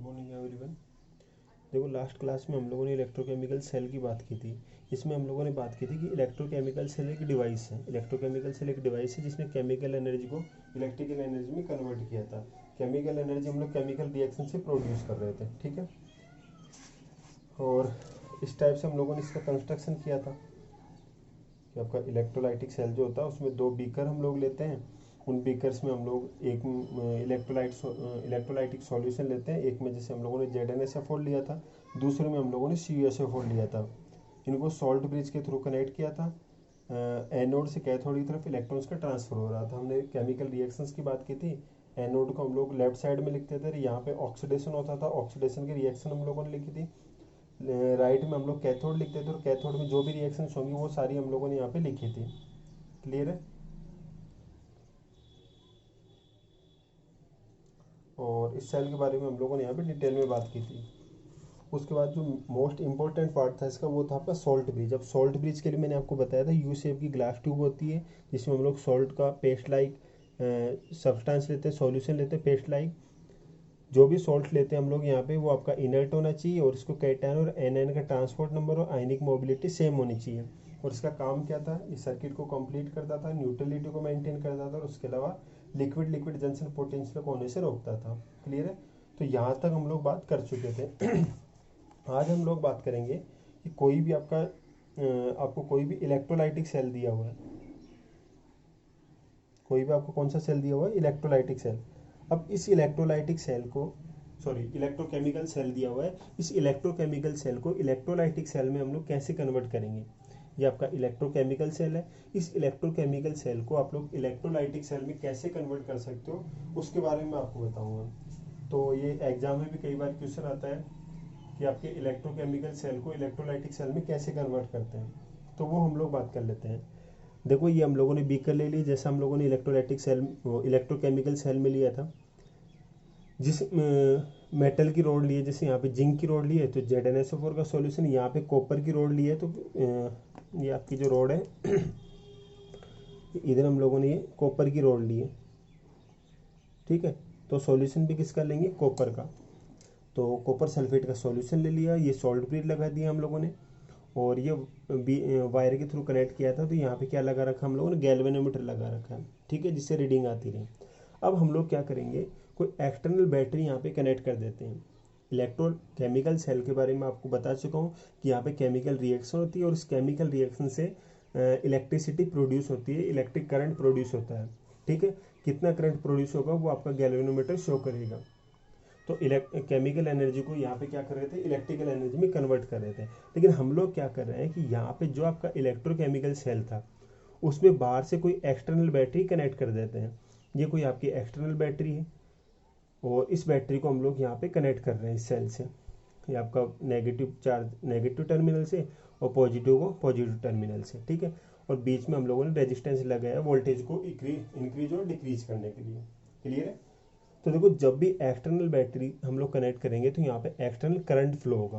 Morning everyone. देखो last class में हम लोगों ने इलेक्ट्रोकेमिकल सेल की बात की थी। इसमें हम लोगों ने बात की थी कि इलेक्ट्रोकेमिकल सेल एक डिवाइस है। इलेक्ट्रोकेमिकल सेल एक डिवाइस है जिसने केमिकल एनर्जी को इलेक्ट्रिकल एनर्जी में कन्वर्ट किया था। केमिकल एनर्जी हम लोग केमिकल रिएक्शन से प्रोड्यूस कर रहे थे, ठीक है। और इस टाइप से हम लोगों ने इसका कंस्ट्रक्शन किया था कि आपका इलेक्ट्रोलाइटिक सेल जो होता है उसमें दो बीकर हम लोग लेते हैं। उन बीकर्स में हम लोग एक इलेक्ट्रोलाइटिक सॉल्यूशन लेते हैं। एक में जैसे हम लोगों ने ZnSO4 लिया था, दूसरे में हम लोगों ने CuSO4 लिया था। इनको सॉल्ट ब्रिज के थ्रू कनेक्ट किया था। एनोड से कैथोड की तरफ इलेक्ट्रॉन्स का ट्रांसफर हो रहा था। हमने केमिकल रिएक्शंस की बात की थी। एनोड को हम लोग लेफ्ट साइड में लिखते थे, यहाँ पे ऑक्सीडेशन होता था, ऑक्सीडेशन की रिएक्शन हम लोगों ने लिखी थी। राइट में हम लोग कैथोड लिखते थे और कैथोड में जो भी रिएक्शन होंगी वो सारी हम लोगों ने यहाँ पे लिखी थी। क्लियर है। और इस सेल के बारे में हम लोगों ने यहाँ पे डिटेल में बात की थी। उसके बाद जो मोस्ट इंपॉर्टेंट पार्ट था इसका वो था आपका सॉल्ट ब्रिज। अब सॉल्ट ब्रिज के लिए मैंने आपको बताया था यू शेप की ग्लास ट्यूब होती है जिसमें हम लोग सॉल्ट का पेस्ट लाइक सब्सटेंस लेते हैं, सॉल्यूशन लेते हैं पेस्ट लाइक। जो भी सॉल्ट लेते हैं हम लोग यहाँ पे वो आपका इनर्ट होना चाहिए और इसको कैटायन और एनायन का ट्रांसपोर्ट नंबर और आयनिक मोबिलिटी सेम होनी चाहिए। और इसका काम क्या था, इस सर्किट को कंप्लीट करता था, न्यूट्रलिटी को मेंटेन करता था और उसके अलावा लिक्विड लिक्विड जंक्शन पोटेंशियल को होने से रोकता था। क्लियर है। तो यहाँ तक हम लोग बात कर चुके थे। आज हम लोग बात करेंगे कि कोई भी आपको कोई भी इलेक्ट्रोलाइटिक सेल दिया हुआ है, कोई भी आपको कौन सा सेल दिया हुआ है, इलेक्ट्रोलाइटिक सेल। अब इस इलेक्ट्रोलाइटिक सेल को इलेक्ट्रोकेमिकल सेल दिया हुआ है। इस इलेक्ट्रोकेमिकल सेल को इलेक्ट्रोलाइटिक सेल में हम लोग कैसे कन्वर्ट करेंगे। ये आपका इलेक्ट्रोकेमिकल सेल है। इस इलेक्ट्रोकेमिकल सेल को आप लोग इलेक्ट्रोलाइटिक सेल में कैसे कन्वर्ट कर सकते हो उसके बारे में आपको बताऊंगा। तो ये एग्जाम में भी कई बार क्वेश्चन आता है कि आपके इलेक्ट्रोकेमिकल सेल को इलेक्ट्रोलाइटिक सेल में कैसे कन्वर्ट करते हैं, तो वो हम लोग बात कर लेते हैं। देखो ये हम लोगों ने बीकर ले ली, जैसा हम लोगों ने इलेक्ट्रोकेमिकल सेल में लिया था। जिस मेटल की रोड ली है, जैसे यहाँ पे जिंक की रोड ली है तो ZnSO4 का सॉल्यूशन, यहाँ पे कॉपर की रोड ली है तो ये आपकी जो रोड है इधर हम लोगों ने ये कॉपर की रोड ली है, ठीक है। तो सॉल्यूशन भी किसका लेंगे, कॉपर का। तो कॉपर सल्फेट का सॉल्यूशन ले लिया, ये सॉल्ट ब्रिज लगा दिया हम लोगों ने और ये वायर के थ्रू कनेक्ट किया था। तो यहाँ पे क्या लगा रखा हम लोगों ने, गैल्वेनोमीटर लगा रखा है, ठीक है, जिससे रीडिंग आती रहे। अब हम लोग क्या करेंगे, कोई एक्सटर्नल बैटरी यहाँ पे कनेक्ट कर देते हैं। इलेक्ट्रोकेमिकल सेल के बारे में आपको बता चुका हूँ कि यहाँ पे केमिकल रिएक्शन होती है और इस केमिकल रिएक्शन से इलेक्ट्रिसिटी प्रोड्यूस होती है, इलेक्ट्रिक करंट प्रोड्यूस होता है, ठीक है। कितना करंट प्रोड्यूस होगा वो आपका गैल्वेनोमीटर शो करेगा। तो केमिकल एनर्जी को यहाँ पे क्या कर रहे थे, इलेक्ट्रिकल एनर्जी में कन्वर्ट कर रहे थे। लेकिन हम लोग क्या कर रहे हैं कि यहाँ पे जो आपका इलेक्ट्रोकेमिकल सेल था उसमें बाहर से कोई एक्सटर्नल बैटरी कनेक्ट कर देते हैं। ये कोई आपकी एक्सटर्नल बैटरी है और इस बैटरी को हम लोग यहाँ पे कनेक्ट कर रहे हैं इस सेल से। ये आपका नेगेटिव चार्ज नेगेटिव टर्मिनल से और पॉजिटिव को पॉजिटिव टर्मिनल से, ठीक है। और बीच में हम लोगों ने रेजिस्टेंस लगाया वोल्टेज को इंक्रीज और डिक्रीज करने के लिए। क्लियर है। तो देखो जब भी एक्सटर्नल बैटरी हम लोग कनेक्ट करेंगे तो यहाँ पे एक्सटर्नल करंट फ्लो होगा।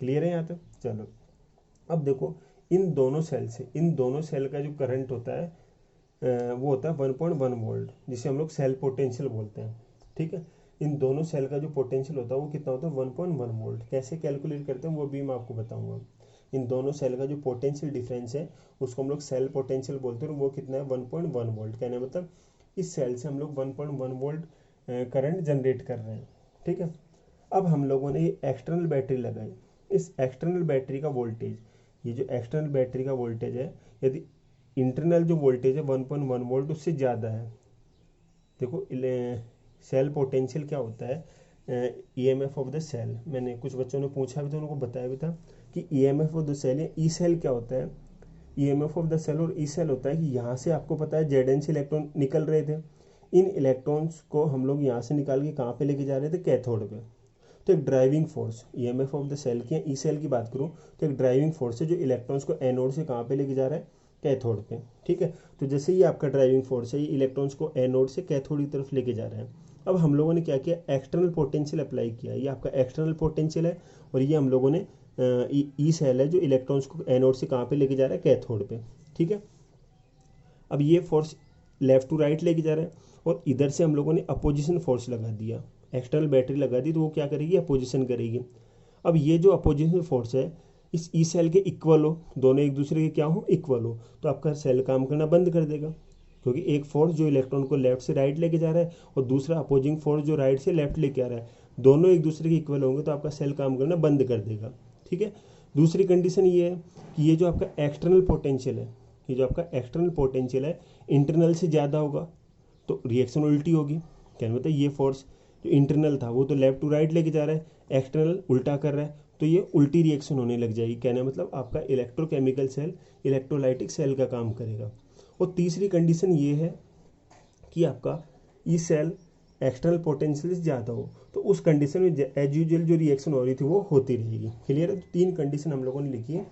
क्लियर है यहाँ तक। चलो अब देखो इन दोनों सेल का जो करंट होता है वो होता है 1.1 वोल्ट, जिसे हम लोग सेल पोटेंशियल बोलते हैं, ठीक है। इन दोनों सेल का जो पोटेंशियल होता है वो कितना होता है, 1.1 वोल्ट। कैसे कैलकुलेट करते हैं वो भी मैं आपको बताऊंगा। इन दोनों सेल का जो पोटेंशियल डिफरेंस है उसको हम लोग सेल पोटेंशियल बोलते हैं, वो कितना है, 1.1 वोल्ट। कहने मतलब इस सेल से हम लोग 1.1 वोल्ट करंट जनरेट कर रहे हैं, ठीक है। अब हम लोगों ने ये एक्सटर्नल बैटरी लगाई। इस एक्सटर्नल बैटरी का वोल्टेज, ये जो एक्सटर्नल बैटरी का वोल्टेज है, यदि इंटरनल जो वोल्टेज है 1.1 वोल्ट उससे ज़्यादा है, देखो सेल पोटेंशियल क्या होता है, EMF ऑफ द सेल। मैंने कुछ बच्चों ने पूछा भी था, उनको बताया भी था कि EMF ऑफ द सेल या ई सेल क्या होता है। EMF ऑफ द सेल और ई सेल होता है कि यहाँ से आपको पता है Zn से इलेक्ट्रॉन निकल रहे थे, इन इलेक्ट्रॉन्स को हम लोग यहाँ से निकाल के कहाँ पे लेके जा रहे थे, कैथोड पे। तो एक driving force EMF of the cell की या ई सेल की बात करूँ तो एक ड्राइविंग फोर्स है जो इलेक्ट्रॉन्स को एनोड से कहाँ पे लेके जा रहा है, कैथोड पे, ठीक है। तो जैसे ये आपका ड्राइविंग फोर्स है, ये इलेक्ट्रॉन्स को एनोड से कैथोड की तरफ लेके जा रहा है। अब हम लोगों ने क्या किया, एक्सटर्नल पोटेंशियल अप्लाई किया। ये आपका एक्सटर्नल पोटेंशियल है और ये हम लोगों ने ई सेल है जो इलेक्ट्रॉन्स को एनोड से कहाँ पे लेके जा रहा है, कैथोड पे, ठीक है। अब ये फोर्स लेफ्ट टू राइट लेके जा रहा है और इधर से हम लोगों ने अपोजिशन फोर्स लगा दिया। एक्सटर्नल बैटरी लगा दी तो वो क्या करेगी, अपोजिशन करेगी। अब ये जो अपोजिशन फोर्स है इस ई सेल के इक्वल हो, दोनों एक दूसरे के क्या हो, इक्वल हो, तो आपका सेल काम करना बंद कर देगा, क्योंकि एक फोर्स जो इलेक्ट्रॉन को लेफ्ट से राइट लेके जा रहा है और दूसरा अपोजिंग फोर्स जो राइट से लेफ्ट लेके आ रहा है, दोनों एक दूसरे के इक्वल होंगे तो आपका सेल काम करना बंद कर देगा। ठीक है। दूसरी कंडीशन ये है कि ये जो आपका एक्सटर्नल पोटेंशियल है, ये जो आपका एक्सटर्नल पोटेंशियल है इंटरनल से ज़्यादा होगा तो रिएक्शन उल्टी होगी। क्या मतलब ये फोर्स जो इंटरनल था वो तो लेफ्ट टू राइट लेके जा रहा है, एक्सटर्नल उल्टा कर रहा है, तो ये उल्टी रिएक्शन होने लग जाएगी। कहने मतलब आपका इलेक्ट्रोकेमिकल सेल इलेक्ट्रोलाइटिक सेल का काम करेगा। और तीसरी कंडीशन ये है कि आपका ई सेल एक्सटर्नल पोटेंशियल से ज़्यादा हो, तो उस कंडीशन में एज यूजुअल जो रिएक्शन हो रही थी वो होती रहेगी। क्लियर है। तो 3 कंडीशन हम लोगों ने लिखी है।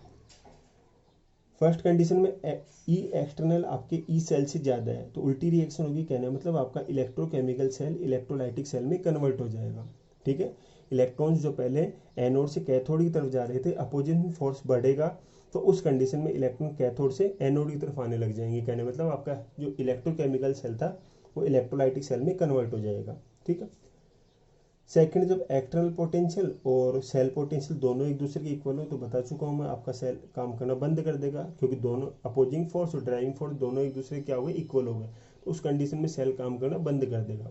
फर्स्ट कंडीशन में ई एक्सटर्नल आपके ई सेल से ज़्यादा है तो उल्टी रिएक्शन होगी। कहने मतलब आपका इलेक्ट्रोकेमिकल सेल इलेक्ट्रोलाइटिक सेल में कन्वर्ट हो जाएगा। ठीक है। इलेक्ट्रॉन्स जो पहले एनोड से कैथोड की तरफ जा रहे थे, अपोजिशन फोर्स बढ़ेगा तो उस कंडीशन में इलेक्ट्रॉन कैथोड से एनोड की तरफ आने लग जाएंगे। कहने मतलब आपका जो इलेक्ट्रोकेमिकल सेल था वो इलेक्ट्रोलाइटिक सेल में कन्वर्ट हो जाएगा। ठीक है। सेकंड, जब एक्सटर्नल पोटेंशियल और सेल पोटेंशियल दोनों एक दूसरे के इक्वल हो तो बता चुका हूँ मैं, आपका सेल काम करना बंद कर देगा, क्योंकि दोनों अपोजिंग फोर्स और ड्राइविंग फोर्स दोनों एक दूसरे क्या हो गए, इक्वल हो गए, तो उस कंडीशन में सेल काम करना बंद कर देगा।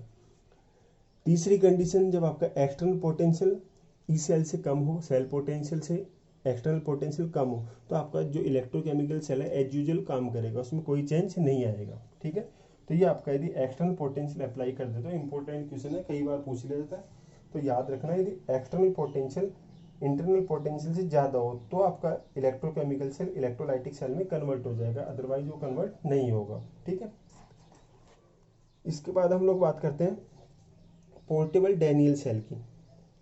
तीसरी कंडीशन, जब आपका एक्सटर्नल पोटेंशियल ई सेल से कम हो, सेल पोटेंशियल से एक्सटर्नल पोटेंशियल कम हो, तो आपका जो इलेक्ट्रोकेमिकल सेल है एज यूजुअल काम करेगा, उसमें कोई चेंज नहीं आएगा। ठीक है। तो ये आपका यदि एक्सटर्नल पोटेंशियल अप्लाई कर देते हो, इंपॉर्टेंट क्वेश्चन है, कई बार पूछ लिया जाता है, तो याद रखना यदि एक्सटर्नल पोटेंशियल इंटरनल पोटेंशियल से ज़्यादा हो तो आपका इलेक्ट्रोकेमिकल सेल इलेक्ट्रोलाइटिक सेल में कन्वर्ट हो जाएगा, अदरवाइज वो कन्वर्ट नहीं होगा। ठीक है। इसके बाद हम लोग बात करते हैं पोर्टेबल डैनियल सेल की।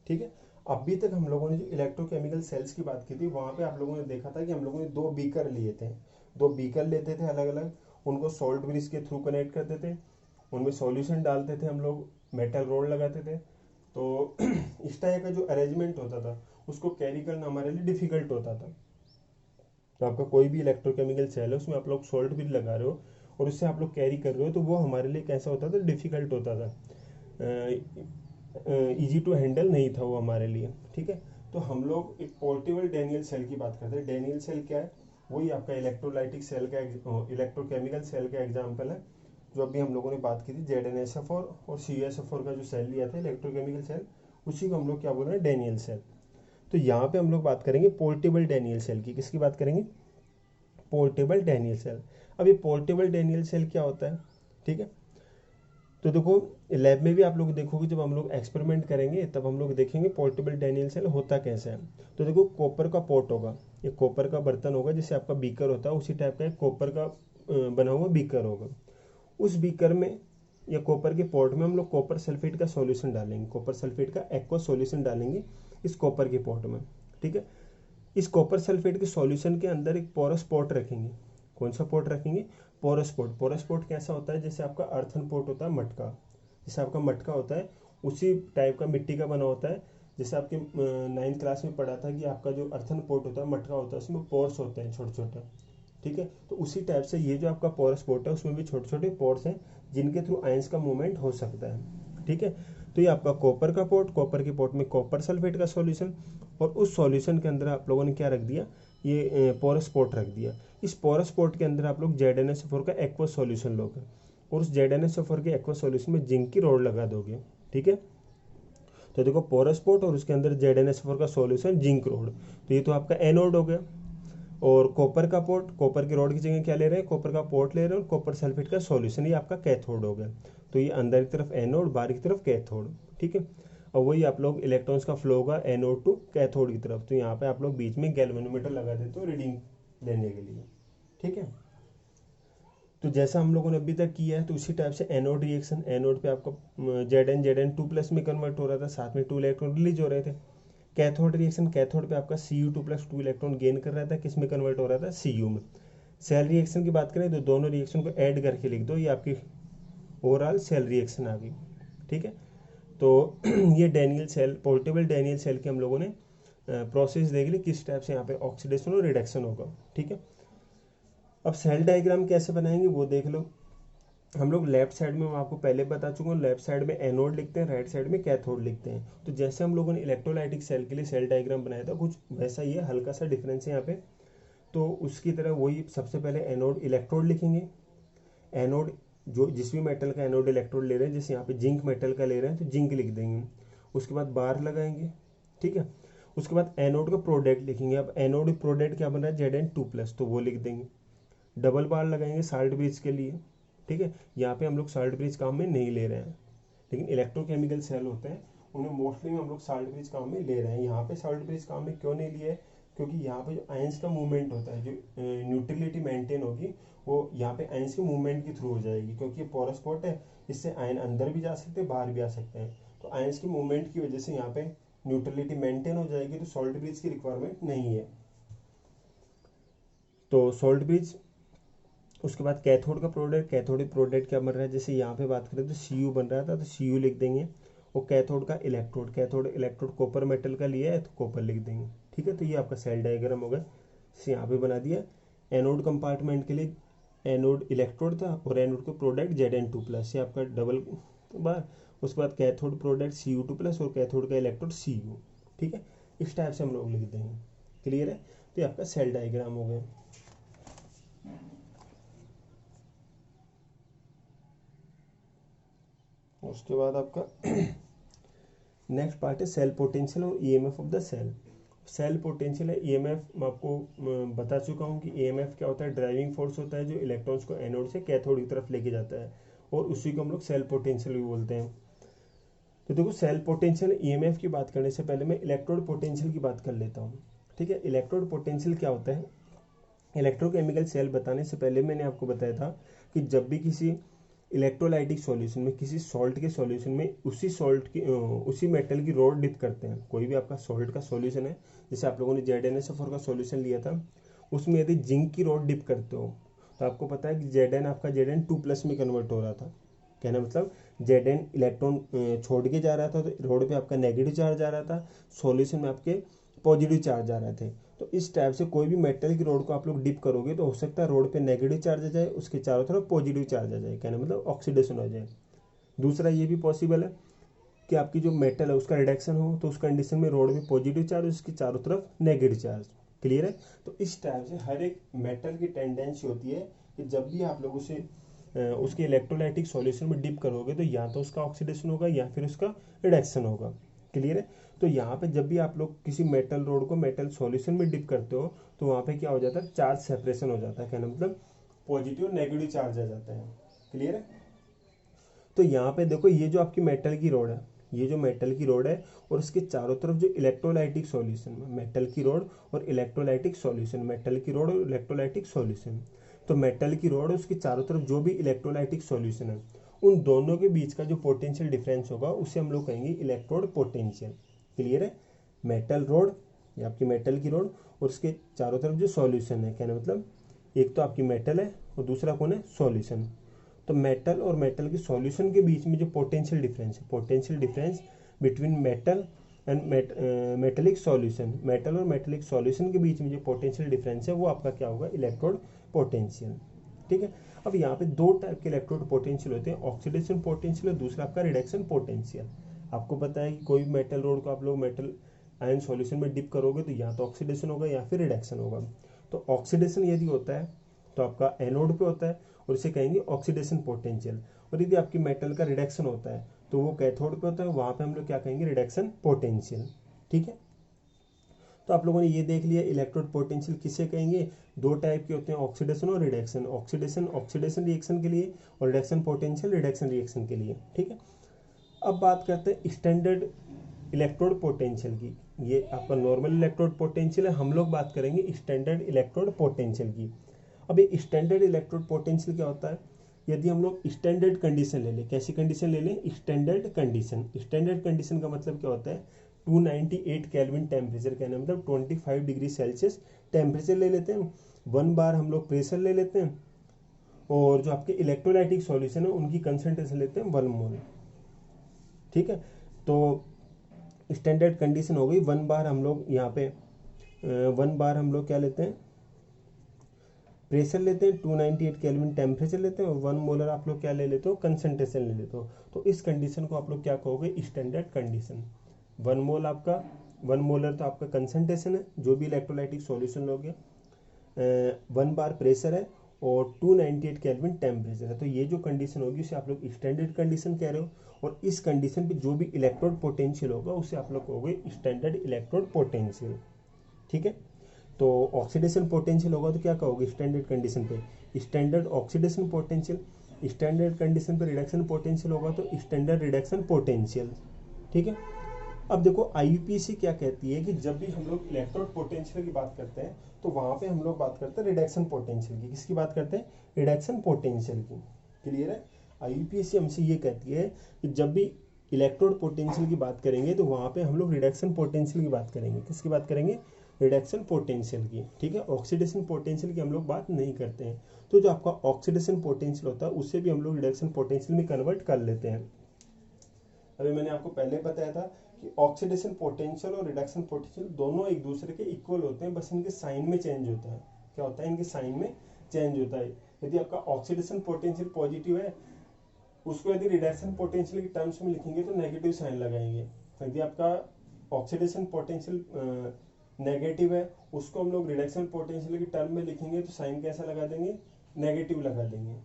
ठीक है। अभी तक हम लोगों ने जो इलेक्ट्रोकेमिकल सेल्स की बात की थी वहाँ पे आप लोगों ने देखा था कि हम लोगों ने 2 बीकर लिए थे, 2 बीकर लेते थे अलग अलग, उनको सॉल्ट ब्रिज के थ्रू कनेक्ट करते थे, उनमें सॉल्यूशन डालते थे, हम लोग मेटल रोड लगाते थे। तो इस टाइप का जो अरेंजमेंट होता था उसको कैरी करना हमारे लिए डिफिकल्ट होता था। तो आपका कोई भी इलेक्ट्रोकेमिकल सेल है उसमें आप लोग सॉल्ट ब्रिज लगा रहे हो और उससे आप लोग कैरी कर रहे हो, तो वो हमारे लिए कैसा होता था, डिफिकल्ट होता था, इजी टू हैंडल नहीं था वो हमारे लिए। ठीक है। तो हम लोग एक पोर्टेबल डैनियल सेल की बात करते हैं। डैनियल सेल क्या है, वही आपका इलेक्ट्रोलाइटिक सेल का इलेक्ट्रोकेमिकल सेल का एग्जाम्पल है, जो अभी हम लोगों ने बात की थी ZnSO4 और CuSO4 का जो सेल लिया था इलेक्ट्रोकेमिकल सेल, उसी को हम लोग क्या बोल रहे हैं, डैनियल सेल। तो यहाँ पे हम लोग बात करेंगे पोर्टेबल डैनियल सेल की। किसकी बात करेंगे, पोर्टेबल डैनियल सेल। अब ये पोर्टेबल डैनियल सेल क्या होता है, ठीक है। तो देखो लैब में भी आप लोग देखोगे, जब हम लोग एक्सपेरिमेंट करेंगे तब हम लोग देखेंगे पोर्टेबल डैनियल सेल होता कैसा है। तो देखो कॉपर का पॉट होगा, ये कॉपर का बर्तन होगा, जैसे आपका बीकर होता है उसी टाइप का एक कॉपर का बना हुआ बीकर होगा। उस बीकर में या कॉपर के पॉट में हम लोग कॉपर सल्फेट का सॉल्यूशन डालेंगे, कॉपर सल्फेट का एक्वा सॉल्यूशन डालेंगे इस कॉपर के पॉट में। ठीक है। इस कॉपर सल्फेट के सॉल्यूशन के अंदर एक पोरस पॉट रखेंगे। कौन सा पॉट रखेंगे, पोरस पॉट। पोरस पॉट कैसा होता है, जैसे आपका अर्थन पॉट होता है, मटका, जैसे आपका मटका होता है उसी टाइप का मिट्टी का बना होता है। जैसे आपके 9th क्लास में पढ़ा था कि आपका जो अर्थन पॉट होता है, मटका होता है, उसमें पोर्स होते हैं छोटे छोटे। ठीक है। तो उसी टाइप से ये जो आपका पोरस पॉट है उसमें भी छोटे छोटे पोर्स हैं जिनके थ्रू आयंस का मूवमेंट हो सकता है। ठीक है। तो ये आपका कॉपर का पॉट, कॉपर के पॉट में कॉपर सल्फेट का सॉल्यूशन, और उस सॉल्यूशन के अंदर आप लोगों ने क्या रख दिया, ये पोरस पॉट रख दिया। इस पोरस पॉट के अंदर आप लोग ZnSO4 का एक्वा सॉल्यूशन लोगे और उस ZnSO4 के एक्वा सॉल्यूशन में जिंक की रॉड लगा दोगे। ठीक है। तो देखो पोरस पॉट और उसके अंदर ZnSO4 का सॉल्यूशन, जिंक रॉड, तो ये तो आपका एनोड हो गया। और कॉपर का पॉट, कॉपर की रॉड की जगह क्या ले रहे हैं, कॉपर का पॉट ले रहे हैं और कॉपर सल्फेट का सॉल्यूशन, ये आपका कैथोड हो गया। तो ये अंदर की तरफ एनोड, बाहर की तरफ कैथोड। ठीक है। और वही आप लोग इलेक्ट्रॉन्स का फ्लो होगा एनोड टू कैथोड की तरफ। तो यहाँ पे आप लोग बीच में गैल्वेनोमीटर लगा देते हो रीडिंग लेने के लिए। ठीक है। तो जैसा हम लोगों ने अभी तक किया है तो उसी टाइप से एनोड रिएक्शन, एनोड पे आपका Zn2+ में कन्वर्ट हो रहा था, साथ में 2 इलेक्ट्रॉन रिलीज हो रहे थे। कैथोड रिएक्शन, कैथोड पे आपका Cu2+ 2 इलेक्ट्रॉन गेन कर रहा था, किस में कन्वर्ट हो रहा था, Cu में। सेल रिएक्शन की बात करें तो दोनों रिएक्शन को ऐड करके लिख दो, ये आपकी ओवरऑल सेल रिएक्शन आ गई। ठीक है। तो ये Daniell cell, portable Daniell cell की हम लोगों ने प्रोसेस देख ली, किस टाइप से यहाँ पे ऑक्सीडेशन और रिडक्शन होगा। ठीक है। अब सेल डायग्राम कैसे बनाएंगे वो देख लो। हम लोग लेफ्ट साइड में, मैं आपको पहले बता चुका हूँ, लेफ्ट साइड में एनोड लिखते हैं, राइट साइड में कैथोड लिखते हैं। तो जैसे हम लोगों ने इलेक्ट्रोलाइटिक सेल के लिए सेल डायग्राम बनाया था, कुछ वैसा ही है, हल्का सा डिफरेंस है यहाँ पे। तो उसकी तरह वही, सबसे पहले एनोड इलेक्ट्रोड लिखेंगे। एनोड जो जिस भी मेटल का एनोड इलेक्ट्रोड ले रहे हैं, जैसे यहाँ पे जिंक मेटल का ले रहे हैं तो जिंक लिख देंगे। उसके बाद बार लगाएंगे, ठीक है। उसके बाद एनोड का प्रोडक्ट लिखेंगे। अब एनोड प्रोडक्ट क्या बन रहा है, Zn2+, तो वो लिख देंगे। डबल बार लगाएंगे साल्ट ब्रिज के लिए, ठीक है। यहाँ पे हम लोग साल्ट ब्रिज काम में नहीं ले रहे हैं, लेकिन इलेक्ट्रोकेमिकल सेल होते हैं उन्हें मोस्टली हम लोग साल्ट ब्रिज काम में ले रहे हैं। यहाँ पे साल्ट ब्रिज काम में क्यों नहीं लिया है, क्योंकि यहाँ पे जो आयंस का मूवमेंट होता है, जो न्यूट्रलिटी मेंटेन होगी, वो यहाँ पे आयंस के मूवमेंट के थ्रू हो जाएगी, क्योंकि ये पोरस स्पॉट है, इससे आयन अंदर भी जा सकते हैं, बाहर भी आ सकते हैं। तो आयंस के मूवमेंट की वजह से यहाँ पे न्यूट्रलिटी मेंटेन हो जाएगी, तो सॉल्ट ब्रिज की रिक्वायरमेंट नहीं है। तो सॉल्ट ब्रिज। उसके बाद कैथोड का प्रोडक्ट, कैथोडिक प्रोडक्ट क्या बन रहा है, जैसे यहाँ पे बात करें तो Cu बन रहा था, तो Cu लिख देंगे। और कैथोड का electrode, cathode electrode copper metal का लिया है तो कॉपर लिख देंगे, ठीक है। तो ये आपका सेल डायग्राम होगा, इसे यहाँ पे बना दिया। एनोड कंपार्टमेंट के लिए एनोड इलेक्ट्रोड था और एनोड का प्रोडक्ट Zn2+, ये आपका डबल बार। उसके बाद कैथोड प्रोडक्ट Cu2+ और कैथोड का इलेक्ट्रोड Cu, ठीक है। इस टाइप से हम लोग लिख देंगे, क्लियर है। तो ये आपका सेल डायग्राम हो गया। उसके बाद आपका नेक्स्ट पार्ट है सेल पोटेंशियल और EMF of the cell. Cell potential है, ईएमएफ मैं आपको बता चुका हूँ कि ईएमएफ क्या होता है, ड्राइविंग फोर्स होता है जो इलेक्ट्रॉन्स को एनोड से कैथोड की तरफ लेके जाता है, और उसी को हम लोग सेल पोटेंशियल भी बोलते हैं। तो देखो, सेल पोटेंशियल ईएमएफ की बात करने से पहले मैं इलेक्ट्रोड पोटेंशियल की बात कर लेता हूँ, ठीक है। इलेक्ट्रोड पोटेंशियल क्या होता है, इलेक्ट्रोकेमिकल सेल बताने से पहले मैंने आपको बताया था कि जब भी किसी इलेक्ट्रोलाइटिक सॉल्यूशन में, किसी सॉल्ट के सॉल्यूशन में उसी सॉल्ट की उसी मेटल की रॉड डिप करते हैं, कोई भी आपका सॉल्ट का सॉल्यूशन है, जैसे आप लोगों ने ZnSO4 का सॉल्यूशन लिया था, उसमें यदि जिंक की रॉड डिप करते हो तो आपको पता है कि Zn आपका Zn2+ में कन्वर्ट हो रहा था। कहना मतलब Zn इलेक्ट्रॉन छोड़ के जा रहा था, तो रोड पे आपका नेगेटिव चार्ज आ रहा था, सॉल्यूशन में आपके पॉजिटिव चार्ज आ रहे थे। तो इस टाइप से कोई भी मेटल की रोड को आप लोग डिप करोगे तो हो सकता है रोड पे नेगेटिव चार्ज आ जाए, उसके चारों तरफ पॉजिटिव चार्ज आ जाए, कहना मतलब ऑक्सीडेशन हो जाए। दूसरा ये भी पॉसिबल है कि आपकी जो मेटल है उसका रिडक्शन हो, तो उस कंडीशन में रोड में पॉजिटिव चार्ज, उसके चारों तरफ नेगेटिव चार्ज, क्लियर है। तो इस टाइप से हर एक मेटल की टेंडेंसी होती है कि जब भी आप लोग उसे उसके इलेक्ट्रोलाइटिक सॉल्यूशन में डिप करोगे तो या तो उसका ऑक्सीडेशन होगा या फिर उसका रिडक्शन होगा, क्लियर है। तो यहाँ पे जब भी आप लोग किसी मेटल रोड को मेटल सॉल्यूशन में डिप करते हो तो वहाँ पे क्या हो जाता है, चार्ज सेपरेशन हो जाता है, कहना मतलब पॉजिटिव नेगेटिव चार्ज आ जाता है, क्लियर है। तो यहाँ पे देखो, ये जो आपकी मेटल की रोड है, ये जो मेटल की रोड है और इसके चारों तरफ जो इलेक्ट्रोलाइटिक सॉल्यूशन है, मेटल की रोड और इलेक्ट्रोलाइटिक सॉल्यूशन, मेटल की रोड और इलेक्ट्रोलाइटिक सॉल्यूशन। तो मेटल की रोड और उसके चारों तरफ जो भी इलेक्ट्रोलाइटिक सॉल्यूशन है, उन दोनों के बीच का जो पोटेंशियल डिफरेंस होगा उसे हम लोग कहेंगे इलेक्ट्रोड पोटेंशियल, क्लियर है। मेटल रोड, ये आपकी मेटल की रोड और उसके चारों तरफ जो सॉल्यूशन है, कहना मतलब एक तो आपकी मेटल है और दूसरा कौन है, सॉल्यूशन। तो मेटल और मेटल के सॉल्यूशन के बीच में जो पोटेंशियल डिफरेंस है, potential difference between metal and metallic solution, metal और मेटेलिक सॉल्यूशन के बीच में जो पोटेंशियल डिफरेंस है वो आपका क्या होगा, इलेक्ट्रोड पोटेंशियल, ठीक है। अब यहाँ पे दो टाइप के इलेक्ट्रोड पोटेंशियल होते हैं, ऑक्सीडेशन पोटेंशियल और दूसरा आपका रिडक्शन पोटेंशियल। आपको पता है कि कोई मेटल रोड को आप लोग मेटल आयन सॉल्यूशन में डिप करोगे तो या तो ऑक्सीडेशन होगा या फिर रिडक्शन होगा। तो ऑक्सीडेशन यदि होता है तो आपका एनोड पे होता है और इसे कहेंगे ऑक्सीडेशन पोटेंशियल, और यदि आपकी मेटल का रिडक्शन होता है तो वो कैथोड पे होता है, वहाँ पे हम लोग क्या कहेंगे, रिडक्शन पोटेंशियल, ठीक है। तो आप लोगों ने ये देख लिया इलेक्ट्रोड पोटेंशियल किसे कहेंगे, दो टाइप के होते हैं, ऑक्सीडेशन और रिडक्शन। ऑक्सीडेशन ऑक्सीडेशन रिएक्शन के लिए और रिडक्शन पोटेंशियल रिडक्शन रिएक्शन के लिए, ठीक है। अब बात करते हैं स्टैंडर्ड इलेक्ट्रोड पोटेंशियल की। ये आपका नॉर्मल इलेक्ट्रोड पोटेंशियल है, हम लोग बात करेंगे स्टैंडर्ड इलेक्ट्रोड पोटेंशियल की। अब ये स्टैंडर्ड इलेक्ट्रोड पोटेंशियल क्या होता है, यदि हम लोग स्टैंडर्ड कंडीशन ले लें, कैसी कंडीशन ले लें, स्टैंडर्ड कंडीशन। स्टैंडर्ड कंडीशन का मतलब क्या होता है, 298 केल्विन टेम्परेचर, कहना मतलब 25 डिग्री सेल्सियस टेम्परेचर ले लेते हैं, 1 बार हम लोग प्रेशर ले लेते हैं, और जो आपके इलेक्ट्रोलाइटिक सॉल्यूशन है उनकी कंसंट्रेशन लेते हैं 1 मोल, ठीक है। तो स्टैंडर्ड कंडीशन हो गई, 1 बार हम लोग यहाँ पे 1 बार हम लोग क्या लेते हैं, प्रेशर लेते हैं, 298 केल्विन टेम्परेचर लेते हैं, और 1 मोलर आप लोग क्या ले लेते हो, कंसंट्रेशन ले लेते हो। तो इस कंडीशन को आप लोग क्या कहोगे, स्टैंडर्ड कंडीशन। 1 मोलर तो आपका कंसंट्रेशन है जो भी इलेक्ट्रोलाइटिक सॉल्यूशन लोगे, 1 बार प्रेशर है और 298 केल्विन टेम्परेचर है। तो ये जो कंडीशन होगी उसे आप लोग स्टैंडर्ड कंडीशन कह रहे हो, और इस कंडीशन पे जो भी इलेक्ट्रोड पोटेंशियल होगा उसे आप लोग कहोगे स्टैंडर्ड इलेक्ट्रोड पोटेंशियल। ठीक है, तो ऑक्सीडेशन पोटेंशियल होगा तो क्या कहोगे स्टैंडर्ड कंडीशन पे, standard oxidation potential. Standard condition पे रिडक्शन पोटेंशियल होगा तो स्टैंडर्ड रिडक्शन पोटेंशियल। ठीक है, अब देखो आईयूपीएसी क्या कहती है कि जब भी हम लोग इलेक्ट्रोड पोटेंशियल की बात करते हैं तो वहां पे हम लोग बात करते हैं रिडक्शन पोटेंशियल की। किसकी बात करते हैं, रिडक्शन पोटेंशियल की। क्लियर है, आईयूपीएसी हमसे ये कहती है कि जब भी इलेक्ट्रोड पोटेंशियल की बात करेंगे तो वहां पे हम लोग रिडक्शन पोटेंशियल की बात करेंगे। किसकी बात करेंगे, रिडक्शन पोटेंशियल की। ठीक है, ऑक्सीडेशन पोटेंशियल की हम लोग बात नहीं करते हैं। तो जो आपका ऑक्सीडेशन पोटेंशियल होता है उससे भी हम लोग रिडक्शन पोटेंशियल में कन्वर्ट कर लेते हैं। अभी मैंने आपको पहले बताया था कि ऑक्सीडेशन पोटेंशियल और रिडक्शन पोटेंशियल दोनों एक दूसरे के इक्वल होते हैं, बस इनके साइन में चेंज होता है। क्या होता है, इनके साइन में चेंज होता है। यदि आपका ऑक्सीडेशन पोटेंशियल पॉजिटिव है उसको यदि रिडक्शन पोटेंशियल की टर्म्स में लिखेंगे तो नेगेटिव साइन लगाएंगे। यदि आपका ऑक्सीडेशन पोटेंशियल नेगेटिव है उसको हम लोग रिडक्शन पोटेंशियल की टर्म में लिखेंगे तो साइन कैसा लगा देंगे, नेगेटिव लगा देंगे।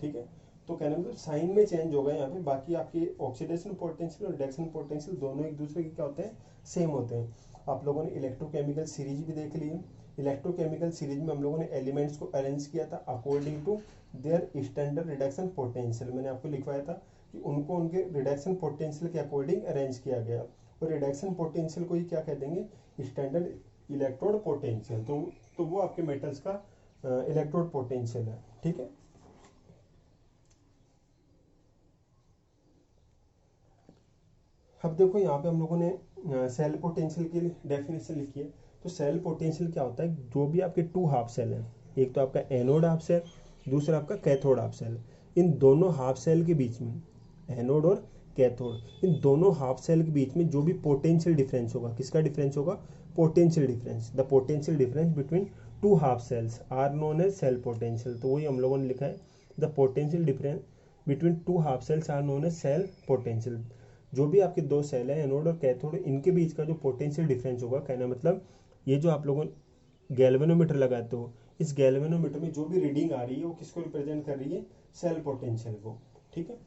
ठीक है, तो कहने मतलब साइन में चेंज होगा यहाँ पे, बाकी आपके ऑक्सीडेशन पोटेंशियल और रिडक्शन पोटेंशियल दोनों एक दूसरे के क्या होते हैं, सेम होते हैं। आप लोगों ने इलेक्ट्रोकेमिकल सीरीज भी देख ली है। इलेक्ट्रोकेमिकल सीरीज में हम लोगों ने एलिमेंट्स को अरेंज किया था according to their standard reduction potential. मैंने आपको लिखवाया था कि उनको उनके रिडक्शन पोटेंशियल के अकॉर्डिंग अरेंज किया गया, और रिडक्शन पोटेंशियल को ही क्या कह देंगे, स्टैंडर्ड इलेक्ट्रोड पोटेंशियल। तो वो आपके मेटल्स का इलेक्ट्रोड पोटेंशियल है। ठीक है, अब देखो यहाँ पे हम लोगों ने सेल पोटेंशियल की डेफिनेशन लिखी है। तो सेल पोटेंशियल क्या होता है, जो भी आपके 2 हाफ सेल हैं, एक तो आपका एनोड हाफ सेल, दूसरा आपका कैथोड हाफ सेल। इन दोनों हाफ सेल के बीच में, एनोड और कैथोड, इन दोनों हाफ सेल के बीच में जो भी पोटेंशियल डिफरेंस होगा, किसका डिफरेंस होगा, potential difference. The potential difference between 2 half cells are known as cell potential. तो वही हम लोगों ने लिखा है, the potential difference between 2 half cells are known as cell potential. जो भी आपके 2 सेल है एनोड और कैथोड, इनके बीच का जो पोटेंशियल डिफरेंस होगा, कहना मतलब ये जो आप लोगों गैल्वेनोमीटर लगाते हो, इस गैल्वेनोमीटर में जो भी रीडिंग आ रही है वो किसको रिप्रेजेंट कर रही है, सेल पोटेंशियल को। ठीक है,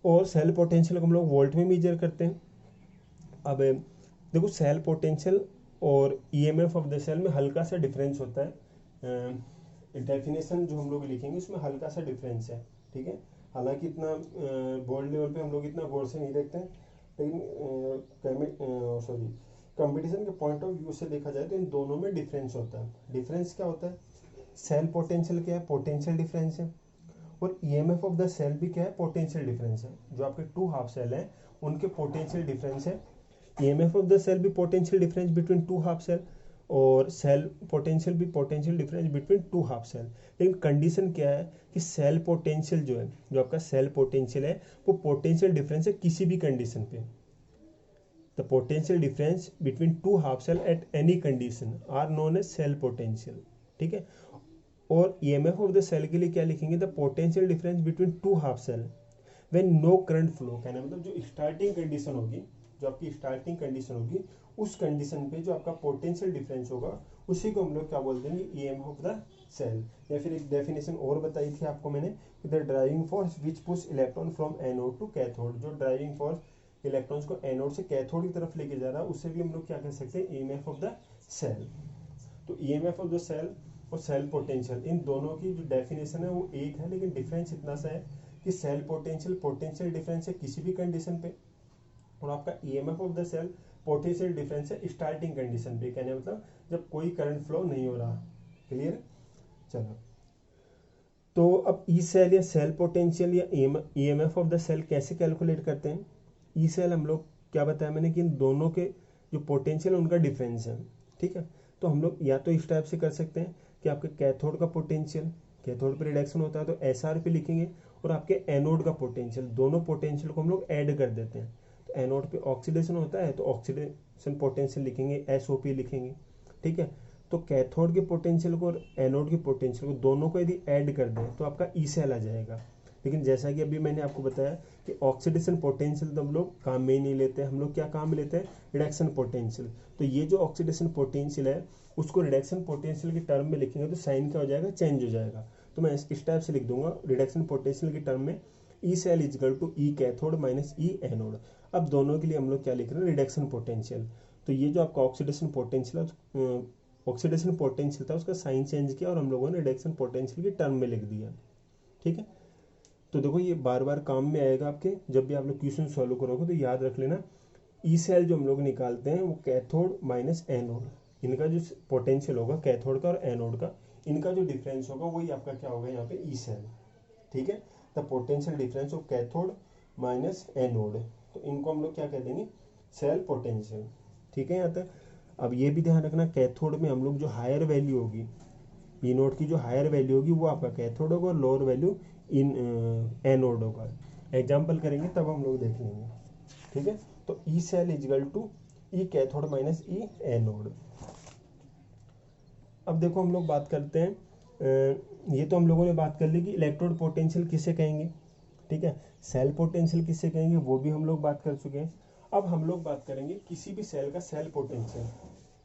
और सेल पोटेंशियल को हम लोग वोल्ट में मेजर करते हैं। अब देखो सेल पोटेंशियल और ईएमएफ ऑफ द सेल में हल्का सा डिफरेंस होता है। डेफिनेशन जो हम लोग लिखेंगे उसमें हल्का सा डिफरेंस है। ठीक है, हालांकि इतना बोर्ड लेवल पे हम लोग इतना गौर से नहीं देखते हैं, लेकिन सॉरी कंपटीशन के पॉइंट ऑफ व्यू से देखा जाए तो इन दोनों में डिफरेंस होता है। डिफरेंस क्या होता है, सेल पोटेंशियल क्या है, पोटेंशियल डिफरेंस है, और ईएमएफ ऑफ द सेल भी क्या है, पोटेंशियल डिफरेंस है। जो आपके 2 हाफ सेल हैं उनके पोटेंशियल डिफरेंस है। ईएमएफ ऑफ द सेल भी potential difference between 2 half cell, और सेल पोटेंशियल भी potential difference between 2 half cell. लेकिन कंडीशन क्या है कि सेल पोटेंशियल जो है, जो आपका सेल पोटेंशियल है वो पोटेंशियल डिफरेंस है किसी भी कंडीशन पे। The potential difference between 2 half cell at any condition are known as cell potential. ठीक है, और ईएमएफ ऑफ द सेल के लिए क्या लिखेंगे, the potential difference between 2 half cell when no current flow. कहना मतलब जो स्टार्टिंग कंडीशन होगी, जो आपकी स्टार्टिंग कंडीशन होगी, उस कंडीशन पे जो आपका पोटेंशियल डिफरेंस होगा उसी को हम लोग क्या बोल देंगे, ईएमएफ ऑफ द सेल। या फिर एक डेफिनेशन और बताई थी आपको मैंने, the driving force which push electron from anode to cathode. जो ड्राइविंग फोर्स इलेक्ट्रॉन्स को एनोड से कैथोड की तरफ लेके जा रहा है उससे भी हम लोग क्या कह सकते हैं, ईएमएफ ऑफ द सेल। तो ईएमएफ ऑफ द सेल और सेल पोटेंशियल, इन दोनों की जो डेफिनेशन है वो एक है, लेकिन डिफरेंस इतना सा है कि सेल पोटेंशियल पोटेंशियल डिफरेंस है किसी भी कंडीशन पे, और आपका EMF of the cell potential difference है स्टार्टिंग कंडीशन पे। कहने मतलब जब कोई करंट फ्लो नहीं हो रहा। क्लियर, चलो तो अब ई सेल या सेल पोटेंशियल या ईएमएफ ऑफ द सेल कैसे कैलकुलेट करते हैं। ई सेल हम लोग क्या बताया मैंने कि इन दोनों के जो पोटेंशियल उनका डिफरेंस है। ठीक है, तो हम लोग या तो इस टाइप से कर सकते हैं कि आपके कैथोड का पोटेंशियल, कैथोड पे रिडक्शन होता है तो एसआर पे लिखेंगे, और आपके एनोड का पोटेंशियल, दोनों पोटेंशियल को हम लोग ऐड कर देते हैं। तो एनोड पे ऑक्सीडेशन होता है तो ऑक्सीडेशन पोटेंशियल लिखेंगे, एसओपी लिखेंगे। ठीक है, तो कैथोड के पोटेंशियल को और एनोड के पोटेंशियल को दोनों को यदि ऐड कर दें तो आपका ई सेल आ जाएगा। लेकिन जैसा कि अभी मैंने आपको बताया कि ऑक्सीडेशन पोटेंशियल तो हम लोग काम में ही नहीं लेते, हम लोग क्या काम में लेते हैं, रिडक्शन पोटेंशियल। तो ये जो ऑक्सीडेशन पोटेंशियल है उसको रिडक्शन पोटेंशियल के टर्म में लिखेंगे तो साइन क्या हो जाएगा, चेंज हो जाएगा। तो मैं इस टाइप से लिख दूंगा, रिडक्शन पोटेंशियल के टर्म में E cell equal to E cathode minus E anode. अब दोनों के लिए हम लोग क्या लिख रहे हैं, रिडक्शन पोटेंशियल। तो ये जो आपका ऑक्सीडेशन पोटेंशियल है, ऑक्सीडेशन पोटेंशियल था उसका साइन चेंज किया और हम लोगों ने रिडक्शन पोटेंशियल के टर्म में लिख दिया। ठीक है, तो देखो ये बार बार काम में आएगा आपके, जब भी आप लोग क्वेश्चन सॉल्व करोगे तो याद रख लेना, ई सेल जो हम लोग निकालते हैं वो कैथोड माइनस एनोड, इनका जो पोटेंशियल होगा कैथोड का और एनोड का, इनका जो डिफरेंस होगा वही आपका क्या होगा यहाँ पे ई सेल। ठीक है, the potential difference of cathode minus anode, तो इनको हम लोग क्या कह देंगे, सेल पोटेंशियल। ठीक है यहाँ तक। अब ये भी ध्यान रखना, कैथोड में हम लोग जो हायर वैल्यू होगी, ई नोड की जो हायर वैल्यू होगी वो आपका कैथोड होगा और लोअर वैल्यू इन एनोड होगा। एग्जाम्पल करेंगे तब हम लोग देख लेंगे। ठीक है, तो E cell equal to E cathode minus E anode. अब देखो हम लोग बात करते हैं, ये तो हम लोगों ने बात कर ली कि इलेक्ट्रोड पोटेंशियल किसे कहेंगे। ठीक है, सेल पोटेंशियल किसे कहेंगे वो भी हम लोग बात कर चुके हैं। अब हम लोग बात करेंगे किसी भी सेल का सेल पोटेंशियल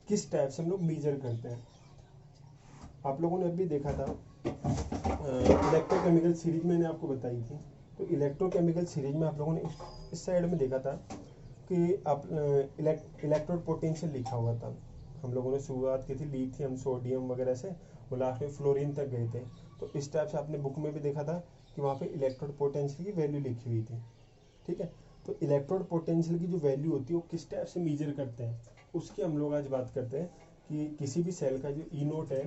किस टाइप से हम लोग मेजर करते हैं। आप लोगों ने अभी देखा था इलेक्ट्रोकेमिकल सीरीज मैंने आपको बताई थी, तो इलेक्ट्रोकेमिकल सीरीज में आप लोगों ने इस साइड में देखा था कि आप इलेक्ट्रोड पोटेंशियल लिखा हुआ था। हम लोगों ने शुरुआत की थी लिथियम सोडियम वगैरह से, वो लास्ट में फ्लोरीन तक गए थे। तो इस टाइप से आपने बुक में भी देखा था कि वहाँ पे इलेक्ट्रोड पोटेंशियल की वैल्यू लिखी हुई थी। ठीक है, तो इलेक्ट्रोड पोटेंशियल की जो वैल्यू होती है वो किस टाइप से मेजर करते हैं उसकी हम लोग आज बात करते हैं कि किसी भी सेल का जो ई नोट है,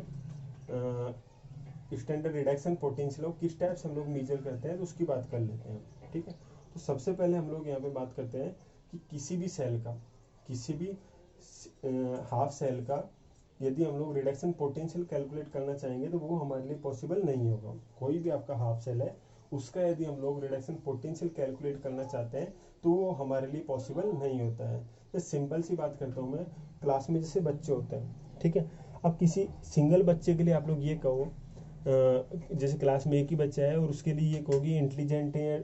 स्टैंडर्ड रिडक्शन पोटेंशियल हो, किस टाइप से हम लोग मेजर करते हैं तो उसकी बात कर लेते हैं। ठीक है, तो सबसे पहले हम लोग यहाँ पे बात करते हैं कि किसी भी सेल का, किसी भी हाफ सेल का यदि हम लोग रिडक्शन पोटेंशियल कैलकुलेट करना चाहेंगे तो वो हमारे लिए पॉसिबल नहीं होगा। कोई भी आपका हाफ सेल है उसका यदि हम लोग रिडक्शन पोटेंशियल कैलकुलेट करना चाहते हैं तो वो हमारे लिए पॉसिबल नहीं होता है। तो सिंपल सी बात करता हूँ मैं, क्लास में जैसे बच्चे होते हैं, ठीक है, अब किसी सिंगल बच्चे के लिए आप लोग ये कहो, जैसे क्लास में एक ही बच्चा है और उसके लिए ये कहोगे इंटेलिजेंट है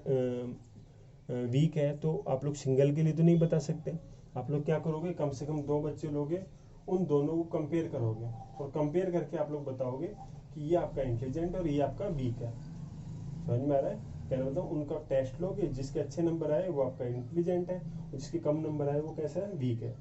वीक है, तो आप लोग सिंगल के लिए तो नहीं बता सकते। आप लोग क्या करोगे, कम से कम 2 बच्चे लोगे, उन दोनों को कंपेयर करोगे और कंपेयर करके आप लोग बताओगे कि ये आपका इंटेलिजेंट और ये आपका वीक है। समझ में आ रहा है कहना, मतलब उनका टेस्ट लोगे, जिसके अच्छे नंबर आए वो आपका इंटेलिजेंट है और जिसके कम नंबर आए वो कैसा है, वीक है।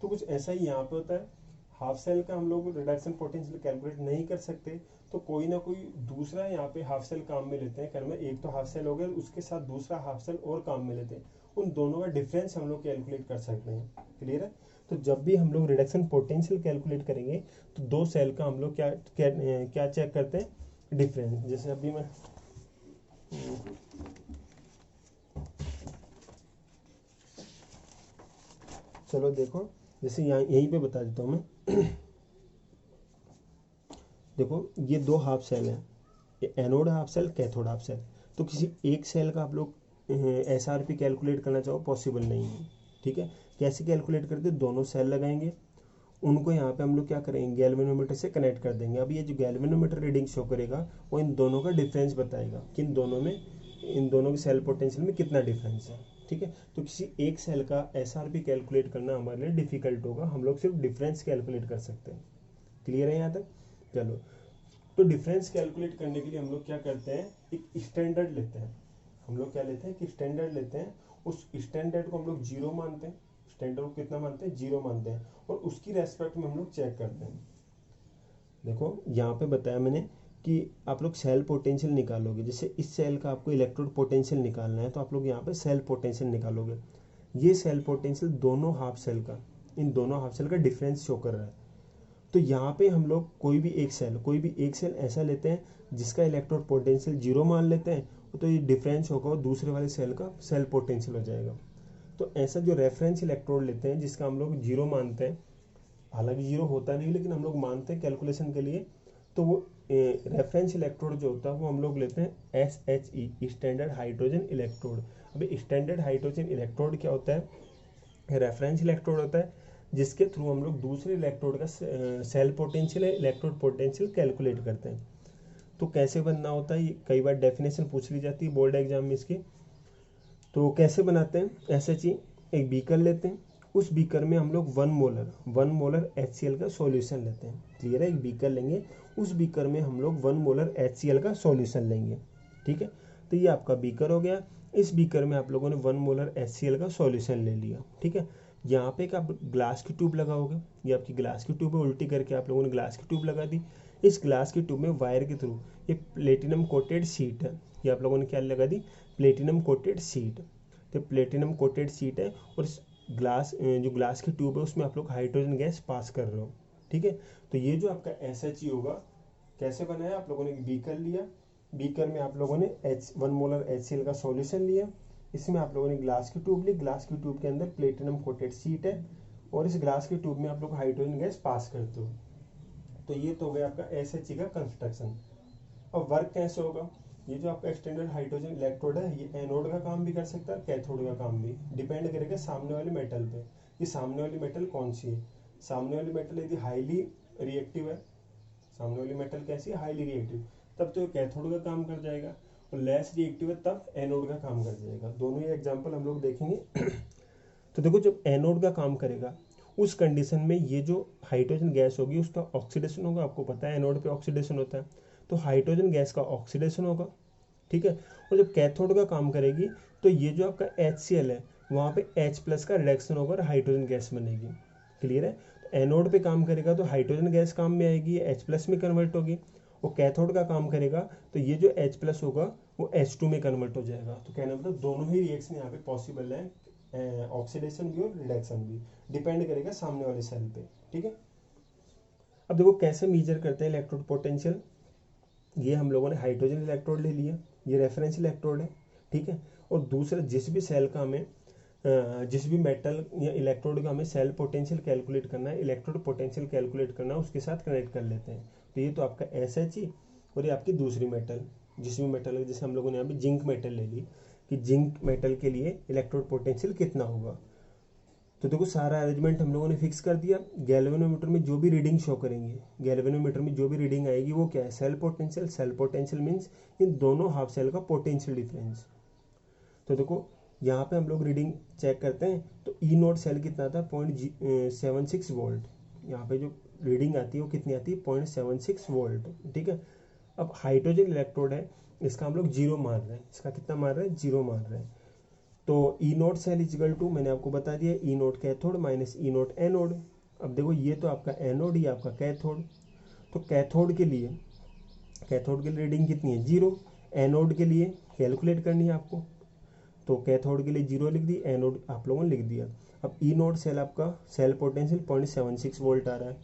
तो कुछ ऐसा ही यहाँ पे होता है, हाफ सेल का हम लोग रिडक्शन पोटेंशियल कैलकुलेट नहीं कर सकते तो कोई ना कोई दूसरा यहाँ पे हाफ सेल काम में लेते हैं। कहने में एक तो हाफ सेल हो गया, उसके साथ दूसरा हाफ सेल और काम में लेते हैं, उन दोनों का डिफरेंस हम लोग कैलकुलेट कर सकते हैं। क्लियर है, तो जब भी हम लोग रिडक्शन पोटेंशियल कैलकुलेट करेंगे तो 2 सेल का हम लोग क्या चेक करते हैं, डिफरेंस। जैसे अभी मैं चलो देखो, जैसे यहाँ यहीं पे बता देता हूँ मैं देखो ये 2 हाफ सेल हैं, ये anode half cell, cathode half cell. तो किसी एक सेल का आप लोग SRP कैलकुलेट करना चाहो पॉसिबल नहीं है। ठीक है, कैसे कैलकुलेट करते, दोनों सेल लगाएंगे, उनको यहाँ पे हम लोग क्या करेंगे, गैल्वेनोमीटर से कनेक्ट कर देंगे। अब ये जो गैल्वेनोमीटर रीडिंग शो करेगा वो इन दोनों का डिफरेंस बताएगा कि इन दोनों के सेल पोटेंशियल में कितना डिफरेंस है। ठीक है, तो किसी एक सेल का SRP कैलकुलेट करना हमारे लिए डिफिकल्ट होगा, हम लोग सिर्फ डिफरेंस कैलकुलेट कर सकते हैं। क्लियर है यहाँ तक। चलो, तो डिफरेंस कैलकुलेट करने के लिए हम लोग क्या करते हैं, एक स्टैंडर्ड लेते हैं। हम लोग क्या लेते हैं कि स्टैंडर्ड लेते हैं, उस स्टैंडर्ड को हम लोग 0 मानते हैं। स्टैंडर्ड को कितना मानते हैं, 0 मानते हैं, और उसकी रेस्पेक्ट में हम लोग चेक करते हैं। देखो यहाँ पे बताया मैंने कि आप लोग सेल पोटेंशियल निकालोगे, जैसे इस सेल का आपको इलेक्ट्रोड पोटेंशियल निकालना है तो आप लोग यहाँ पे सेल पोटेंशियल निकालोगे। ये सेल पोटेंशियल दोनों हाफ सेल का, इन दोनों हाफ सेल का डिफरेंस शो कर रहा है। तो यहाँ पे हम लोग कोई भी एक सेल ऐसा लेते हैं जिसका इलेक्ट्रोड पोटेंशियल 0 मान लेते हैं, तो ये डिफरेंस होगा और दूसरे वाले सेल का सेल पोटेंशियल हो जाएगा। तो ऐसा जो रेफरेंस इलेक्ट्रोड लेते हैं जिसका हम लोग 0 मानते हैं, हालांकि 0 होता नहीं लेकिन हम लोग मानते हैं कैलकुलेशन के लिए, तो वो रेफरेंस इलेक्ट्रोड जो होता है वो हम लोग लेते हैं SHE, स्टैंडर्ड हाइड्रोजन इलेक्ट्रोड। अभी स्टैंडर्ड हाइड्रोजन इलेक्ट्रोड क्या होता है, रेफरेंस इलेक्ट्रोड होता है जिसके थ्रू हम लोग दूसरे इलेक्ट्रोड का सेल पोटेंशियल है इलेक्ट्रोड पोटेंशियल कैलकुलेट करते हैं। तो कैसे बनना होता है, ये कई बार डेफिनेशन पूछ ली जाती है बोर्ड एग्जाम में इसकी। तो कैसे बनाते हैं, ऐसे चीज एक बीकर लेते हैं, उस बीकर में हम लोग 1 मोलर HCl का सॉल्यूशन लेते हैं। क्लियर है, एक बीकर लेंगे, उस बीकर में हम लोग 1 मोलर HCl का सॉल्यूशन लेंगे। ठीक है, तो ये आपका बीकर हो गया। इस बीकर में आप लोगों ने 1 मोलर HCl का सॉल्यूशन ले लिया। ठीक है, यहाँ पे एक आप ग्लास की ट्यूब लगाओगे, ये आपकी ग्लास की ट्यूब है, उल्टी करके आप लोगों ने ग्लास की ट्यूब लगा दी। इस ग्लास की ट्यूब में वायर के थ्रू ये प्लेटिनम कोटेड शीट है, ये आप लोगों ने क्या लगा दी, प्लेटिनम कोटेड शीट। तो प्लेटिनम कोटेड शीट है और इस ग्लास जो ग्लास की ट्यूब है उसमें आप लोग हाइड्रोजन गैस पास कर रहे हो। ठीक है, तो ये जो आपका SHE होगा कैसे बनाया, आप लोगों ने एक बीकर लिया, बीकर में आप लोगों ने 1 मोलर HCl का सॉल्यूशन लिया, इसमें आप लोगों ने ग्लास की ट्यूब ली, ग्लास की ट्यूब के अंदर प्लेटिनम कोटेड शीट है और इस ग्लास की ट्यूब में आप लोग हाइड्रोजन गैस पास करते हो। तो ये तो हो गया आपका SHE का कंस्ट्रक्शन। अब वर्क कैसे होगा, ये जो आपका एक्सटेंडेड हाइड्रोजन इलेक्ट्रोड है ये एनोड का काम भी कर सकता है, कैथोड का काम भी, डिपेंड करेगा सामने वाले मेटल पे। ये सामने वाली मेटल कौन सी है, सामने वाली मेटल यदि हाईली रिएक्टिव है, सामने वाली मेटल कैसी है, हाईली रिएक्टिव, तब तो कैथोड का काम कर जाएगा, और लेस रिएक्टिव है तब एनोड का काम कर जाएगा। दोनों ही एग्जाम्पल हम लोग देखेंगे। तो देखो, जब एनोड का काम करेगा उस कंडीशन में ये जो हाइड्रोजन गैस होगी उसका ऑक्सीडेशन होगा, आपको पता है एनोड पे ऑक्सीडेशन होता है, तो हाइड्रोजन गैस का ऑक्सीडेशन होगा। ठीक है, और जब कैथोड का काम करेगी तो ये जो आपका HCl है वहाँ पे H+ का रिडक्शन होगा और हाइड्रोजन गैस बनेगी। क्लियर है, तो एनोड पे काम करेगा तो हाइड्रोजन गैस काम में आएगी, H+ में कन्वर्ट होगी, और कैथोड का काम करेगा तो ये जो H+ होगा वो H2 में कन्वर्ट हो जाएगा। तो कहना मतलब दोनों ही रिएक्शन यहाँ पे पॉसिबल है, ऑक्सीडेशन भी और रिडक्शन भी, डिपेंड करेगा सामने वाले सेल पे। ठीक है, अब देखो कैसे मेजर करते हैं इलेक्ट्रोड पोटेंशियल। ये हम लोगों ने हाइड्रोजन इलेक्ट्रोड ले लिया, ये रेफरेंस इलेक्ट्रोड है। ठीक है, और दूसरा जिस भी सेल का हमें जिस भी मेटल या इलेक्ट्रोड का हमें सेल पोटेंशियल कैलकुलेट करना है, इलेक्ट्रोड पोटेंशियल कैलकुलेट करना है, उसके साथ कनेक्ट कर लेते हैं। तो ये तो आपका SHE और ये आपकी दूसरी मेटल, जिस भी मेटल है, जैसे हम लोगों ने यहाँ पे जिंक मेटल ले ली कि जिंक मेटल के लिए इलेक्ट्रोड पोटेंशियल कितना होगा। तो देखो सारा अरेंजमेंट हम लोगों ने फिक्स कर दिया। गैल्वेनोमीटर में जो भी रीडिंग शो करेंगे, गैल्वेनोमीटर में जो भी रीडिंग आएगी वो क्या है, cell potential. Cell potential means इन दोनों हाफ सेल का पोटेंशियल डिफरेंस। तो देखो यहाँ पे हम लोग रीडिंग चेक करते हैं तो E0 सेल कितना था, 0.76 वोल्ट। यहाँ पे जो रीडिंग आती है वो कितनी आती है, 0.76 वोल्ट। ठीक है, अब हाइड्रोजन इलेक्ट्रोड है, इसका हम लोग 0 मान रहे हैं, इसका कितना मान रहे हैं, 0 मान रहे हैं। तो E0 सेल इजिकल टू, मैंने आपको बता दिया, E0 cathode minus E0 anode. अब देखो ये तो आपका एनोड, ये आपका कैथोड। तो कैथोड के लिए रीडिंग कितनी है, 0। एनोड के लिए कैलकुलेट करनी है आपको, तो कैथोड के लिए 0 लिख दी, एनोड आप लोगों ने लिख दिया। अब E0 सेल आपका सेल पोटेंशियल 0.76 वोल्ट आ रहा है,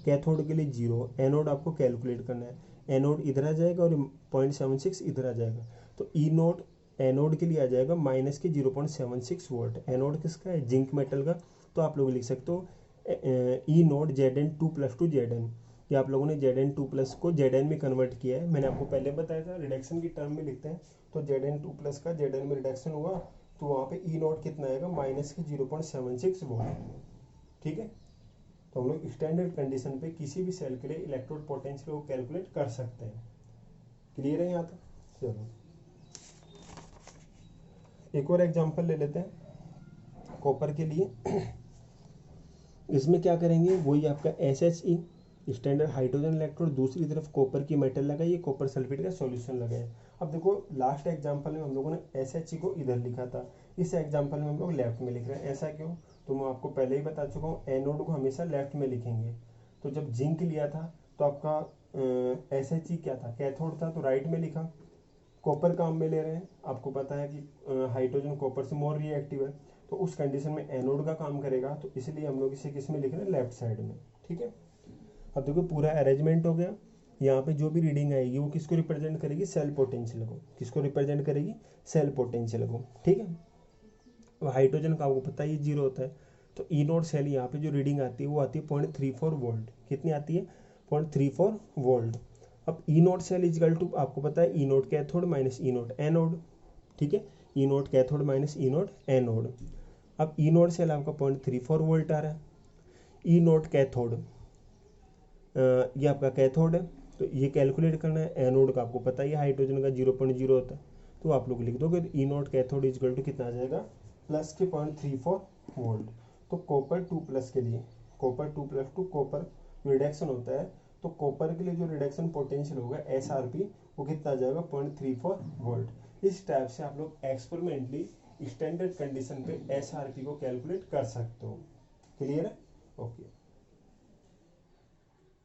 कैथोड के लिए 0, एनोड आपको कैलकुलेट करना है, एनोड इधर आ जाएगा और 0.76 इधर आ जाएगा। तो E0 एनोड के लिए आ जाएगा माइनस के 0.76 वोल्ट। एनोड किसका है, जिंक मेटल का। तो आप लोग लिख सकते हो E0 Zn2+2 Zn, ये आप लोगों ने Zn2+ को Zn में कन्वर्ट किया है, मैंने आपको पहले बताया था रिडक्शन की टर्म में लिखते हैं। तो Zn2+ का Zn में रिडक्शन हुआ तो वहाँ पे E0 कितना आएगा, माइनस के 0.76 वोल्ट। ठीक है, तो हम लोग स्टैंडर्ड कंडीशन पे किसी भी सेल के लिए इलेक्ट्रोड पोटेंशियल को कैलकुलेट कर सकते हैं। क्लियर है यहाँ तक, चलो एक और एग्जांपल ले लेते हैं कॉपर के लिए। इसमें क्या करेंगे, वही आपका SHE स्टैंडर्ड हाइड्रोजन इलेक्ट्रोड, दूसरी तरफ कॉपर की मेटल लगाइए, कॉपर सल्फेट का सॉल्यूशन लगाए। अब देखो लास्ट एग्जांपल में हम लोगों ने SHE को इधर लिखा था, इस एग्जांपल में हम लोग लेफ्ट में लिख रहे हैं। ऐसा क्यों, तो मैं आपको पहले ही बता चुका हूँ, एनोड को हमेशा लेफ्ट में लिखेंगे। तो जब जिंक लिया था तो आपका SHE क्या था, कैथोड था, तो राइट में लिखा। कॉपर काम में ले रहे हैं, आपको पता है कि हाइड्रोजन कॉपर से मोर रिएक्टिव है, तो उस कंडीशन में एनोड का काम करेगा, तो इसलिए हम लोग इसे किस में लिख रहे हैं, लेफ्ट साइड में। ठीक है, अब देखो पूरा अरेंजमेंट हो गया। यहाँ पे जो भी रीडिंग आएगी वो किसको रिप्रेजेंट करेगी, सेल पोटेंशियल को। किसको रिप्रेजेंट करेगी, सेल पोटेंशियल को। ठीक है, अब हाइड्रोजन का आपको पता है ये 0 होता है, तो E0 सेल यहाँ पे जो रीडिंग आती है वो आती है 0.34 वोल्ट। कितनी आती है, 0.34 वोल्ट। अब E0 सेल इजकल टू, आपको पता है E0 cathode minus E0 anode. ठीक है, E0 cathode minus E0 anode. अब E0 सेल आपका 0.34 वोल्ट आ रहा है, ई नोड कैथोड, ये आपका कैथोड है, तो ये कैलकुलेट करना है। एनोड का आपको पता ही है हाइड्रोजन का 0.0 होता है, तो आप लोग लिख दोगे ई नोट कैथोड इजकल टू कितना आ जाएगा, प्लस के 0.34 वोल्ट। तो कॉपर 2+ के लिए, कॉपर 2+ टू कॉपर रिडक्शन होता है, तो कॉपर के लिए जो रिडक्शन पोटेंशियल होगा SRP, वो कितना आ जाएगा 0.34 वोल्ट। इस टाइप से आप लोग एक्सपेरिमेंटली स्टैंडर्ड कंडीशन पे SRP को कैलकुलेट कर सकते हो। क्लियर है? ओके।